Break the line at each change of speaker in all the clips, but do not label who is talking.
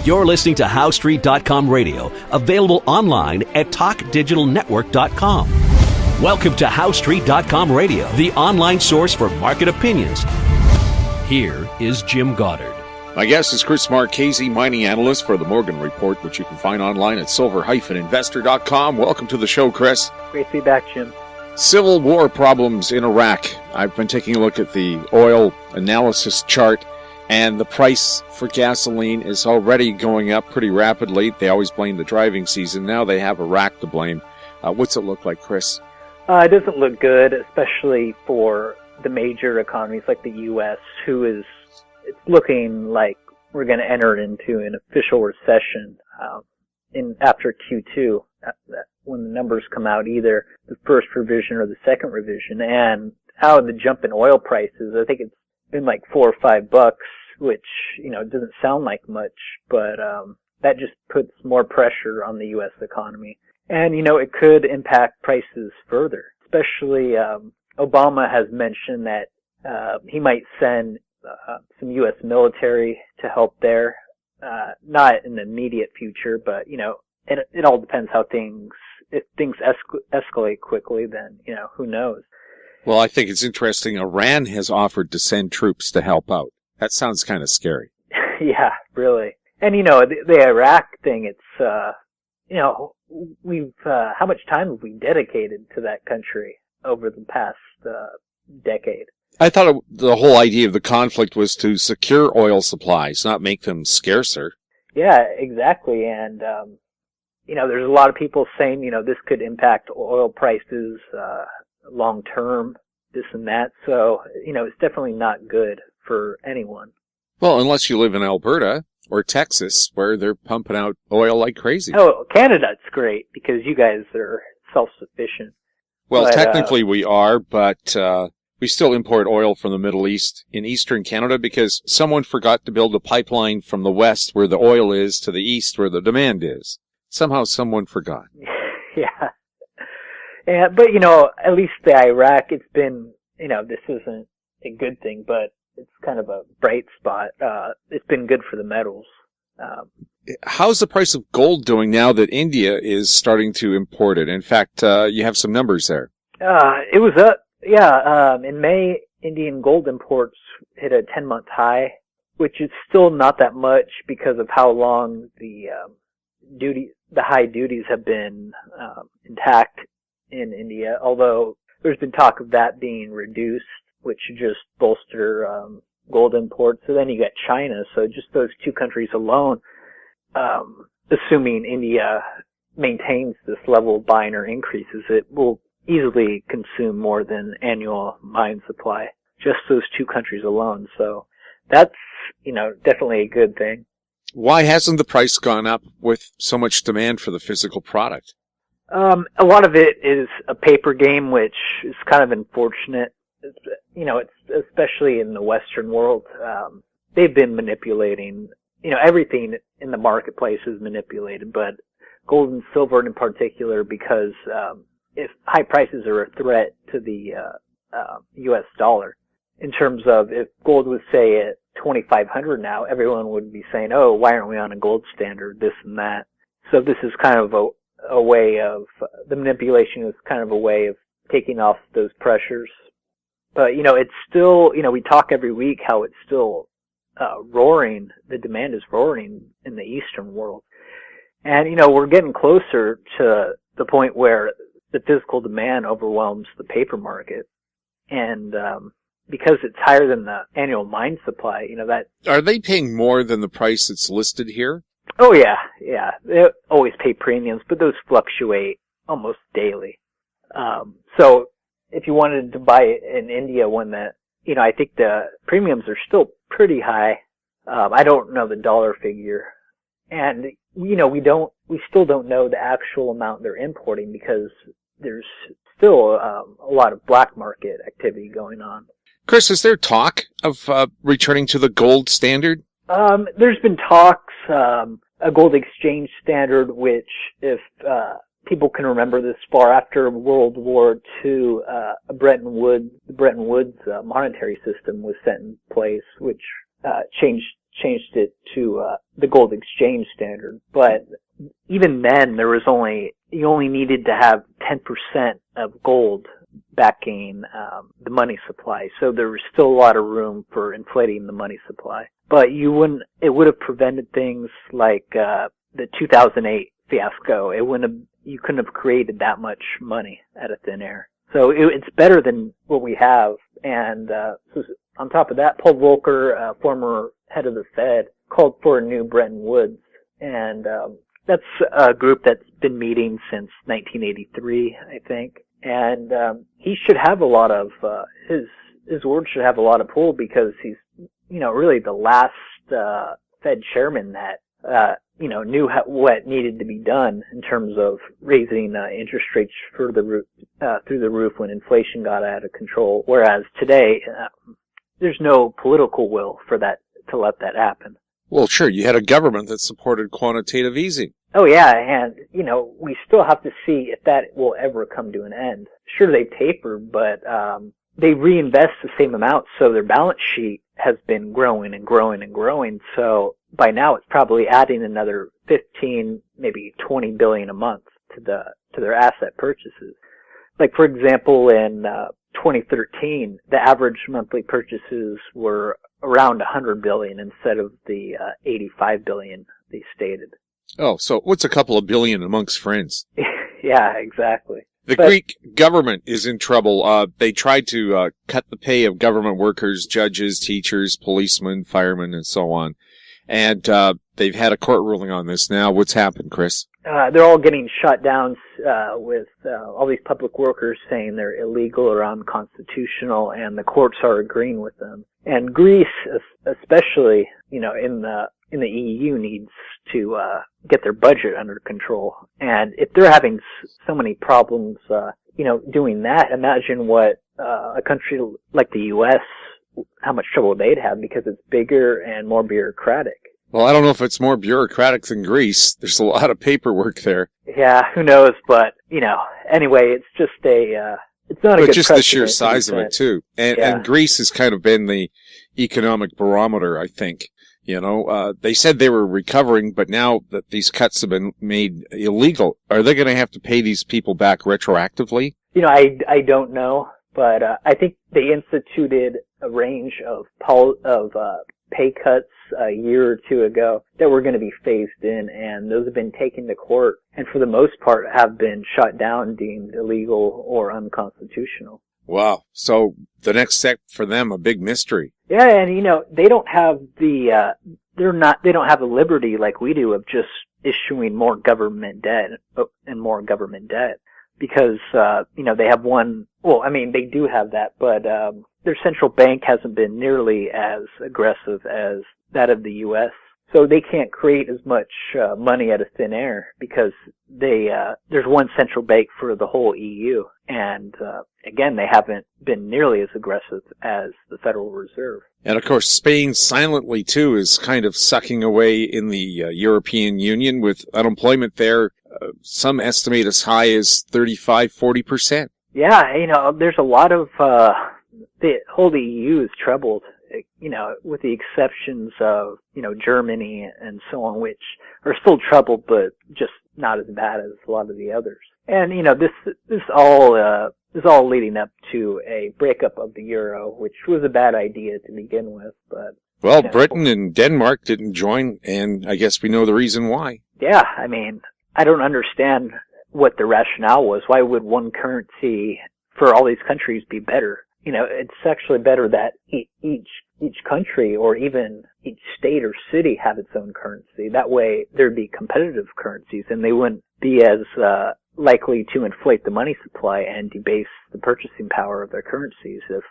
You're listening to HowStreet.com radio, available online at TalkDigitalNetwork.com. Welcome to HowStreet.com radio, the online source for market opinions. Here is Jim Goddard.
My guest is Chris Marchese, mining analyst for the Morgan Report, which you can find online at silver-investor.com. Welcome to the show, Chris.
Great to be back, Jim.
Civil war problems in Iraq. I've been taking a look at the oil analysis chart, and the price for gasoline is already going up pretty rapidly. They always blame the driving season. Now they have Iraq to blame. What's it look like, Chris?
It doesn't look good, especially for the major economies like the U.S., it's looking like we're going to enter into an official recession after Q2, when the numbers come out, either the first revision or the second revision. And out of the jump in oil prices, I think it's been like $4 or $5, which, doesn't sound like much, but that just puts more pressure on the U.S. economy. And, it could impact prices further, especially Obama has mentioned that he might send some U.S. military to help there, not in the immediate future, but, it all depends if things escalate quickly, then, who knows?
Well, I think it's interesting. Iran has offered to send troops to help out. That sounds kind of scary.
Yeah, really. And, the Iraq thing, it's, how much time have we dedicated to that country over the past decade? I
thought the whole idea of the conflict was to secure oil supplies, not make them scarcer.
Yeah, exactly. And, there's a lot of people saying, this could impact oil prices long term, this and that. So, it's definitely not good for anyone.
Well, unless you live in Alberta or Texas, where they're pumping out oil like crazy.
Oh, Canada, it's great because you guys are self-sufficient.
Well, technically we are, but we still import oil from the Middle East in eastern Canada because someone forgot to build a pipeline from the west where the oil is to the east where the demand is. Somehow someone forgot.
Yeah. But, at least the Iraq, it's been, this isn't a good thing, but it's kind of a bright spot. It's been good for the metals.
How's the price of gold doing now that India is starting to import it? In fact, you have some numbers there.
It was up. Yeah, in May, Indian gold imports hit a 10-month high, which is still not that much because of how long the high duties have been intact in India, although there's been talk of that being reduced, which should just bolster gold imports. So then you got China, so just those two countries alone, assuming India maintains this level of buying or increases, it will easily consume more than annual mine supply, just those two countries alone. So that's, definitely a good thing.
Why hasn't the price gone up with so much demand for the physical product?
A lot of it is a paper game, which is kind of unfortunate. It's especially in the Western world. They've been manipulating, everything in the marketplace is manipulated, but gold and silver in particular, because if high prices are a threat to the U.S. dollar, in terms of if gold was, say, at 2,500 now, everyone would be saying, oh, why aren't we on a gold standard, this and that. So this is kind of a way of, the manipulation is kind of a way of taking off those pressures. But, it's still, we talk every week how it's still roaring, the demand is roaring in the Eastern world. And, we're getting closer to the point where the physical demand overwhelms the paper market. And because it's higher than the annual mine supply, that...
Are they paying more than the price that's listed here?
Oh, yeah. They always pay premiums, but those fluctuate almost daily. So if you wanted to buy in India one that, I think the premiums are still pretty high. I don't know the dollar figure. And, we still don't know the actual amount they're importing because there's still a lot of black market activity going on.
Chris, is there talk of returning to the gold standard?
There's been talks, a gold exchange standard, which if people can remember this far after World War II, the Bretton Woods monetary system was set in place, which changed it to the gold exchange standard. But even then, you only needed to have 10% of gold backing the money supply. So there was still a lot of room for inflating the money supply. But it would have prevented things like the 2008 fiasco. You couldn't have created that much money out of thin air. So it's better than what we have. And so on top of that, Paul Volcker, former head of the Fed, called for a new Bretton Woods. And that's a group that's been meeting since 1983, I think. And he should have a lot of his words should have a lot of pull, because he's really the last Fed chairman that knew what needed to be done in terms of raising interest rates through the roof when inflation got out of control. Whereas today, there's no political will for that to let that happen.
Well, sure, you had a government that supported quantitative easing.
Oh yeah, and we still have to see if that will ever come to an end. Sure, they taper, but they reinvest the same amount, so their balance sheet has been growing and growing and growing. So by now, it's probably adding another 15, maybe 20 billion a month to their asset purchases. Like, for example, in 2013, the average monthly purchases were around 100 billion instead of the 85 billion they stated.
Oh, so what's a couple of billion amongst friends?
Yeah, exactly.
The Greek government is in trouble. They tried to cut the pay of government workers, judges, teachers, policemen, firemen, and so on. And they've had a court ruling on this now. What's happened, Chris?
They're all getting shut down with all these public workers saying they're illegal or unconstitutional, and the courts are agreeing with them. And Greece, especially, in the EU, needs to get their budget under control. And if they're having so many problems, doing that, imagine what a country like the U.S., how much trouble they'd have, because it's bigger and more bureaucratic.
Well, I don't know if it's more bureaucratic than Greece. There's a lot of paperwork there.
Yeah, who knows? But, anyway, it's just it's not a good precedent. But
just the sheer size of it, too. And Greece has kind of been the economic barometer, I think. They said they were recovering, but now that these cuts have been made illegal, are they going to have to pay these people back retroactively?
I don't know, but I think they instituted a range of pay cuts a year or two ago that were going to be phased in, and those have been taken to court, and for the most part have been shot down, deemed illegal or unconstitutional.
Wow. So the next step for them, a big mystery.
Yeah, and they don't have they don't have the liberty like we do of just issuing more government debt and more government debt, because they have they do have that, but their central bank hasn't been nearly as aggressive as that of the U.S. So they can't create as much money out of thin air, because there's one central bank for the whole EU, and again, they haven't been nearly as aggressive as the Federal Reserve.
And of course, Spain silently too is kind of sucking away in the European Union, with unemployment there. Some estimate as high as 35-40%.
Yeah, there's a lot of the whole EU is troubled. With the exceptions of, Germany and so on, which are still troubled, but just not as bad as a lot of the others. And, this is all leading up to a breakup of the euro, which was a bad idea to begin with, but.
Well, Britain and Denmark didn't join, and I guess we know the reason why.
Yeah, I don't understand what the rationale was. Why would one currency for all these countries be better? It's actually better that each country, or even each state or city, have its own currency. That way there'd be competitive currencies, and they wouldn't be as likely to inflate the money supply and debase the purchasing power of their currencies if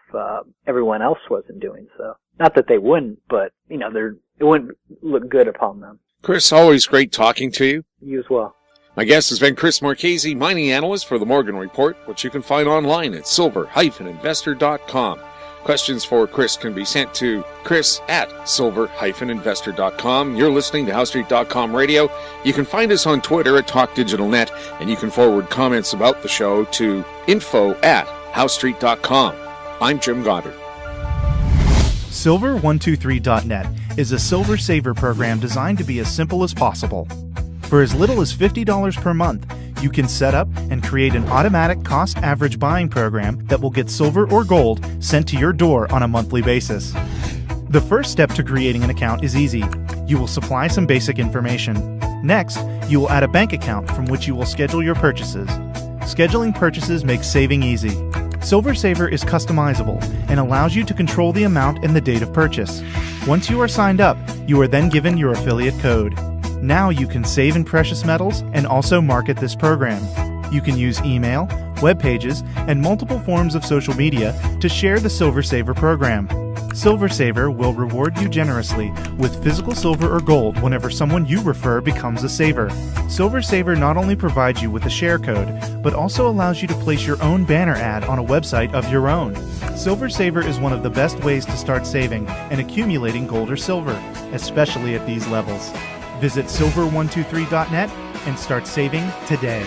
everyone else wasn't doing so. Not that they wouldn't, but it wouldn't look good upon them.
Chris, always great talking to you.
You as well.
My guest has been Chris Marchese, mining analyst for the Morgan Report, which you can find online at silver-investor.com. Questions for Chris can be sent to chris@silver-investor.com. You're listening to HowStreet.com Radio. You can find us on Twitter at TalkDigitalNet, and you can forward comments about the show to info@HowStreet.com. I'm Jim Goddard.
Silver123.net is a Silver Saver program designed to be as simple as possible. For as little as $50 per month, you can set up and create an automatic cost average buying program that will get silver or gold sent to your door on a monthly basis. The first step to creating an account is easy. You will supply some basic information. Next, you will add a bank account from which you will schedule your purchases. Scheduling purchases makes saving easy. Silver Saver is customizable and allows you to control the amount and the date of purchase. Once you are signed up, you are then given your affiliate code. Now you can save in precious metals and also market this program. You can use email, web pages, and multiple forms of social media to share the Silver Saver program. Silver Saver will reward you generously with physical silver or gold whenever someone you refer becomes a saver. Silver Saver not only provides you with a share code, but also allows you to place your own banner ad on a website of your own. Silver Saver is one of the best ways to start saving and accumulating gold or silver, especially at these levels. Visit silver123.net and start saving today.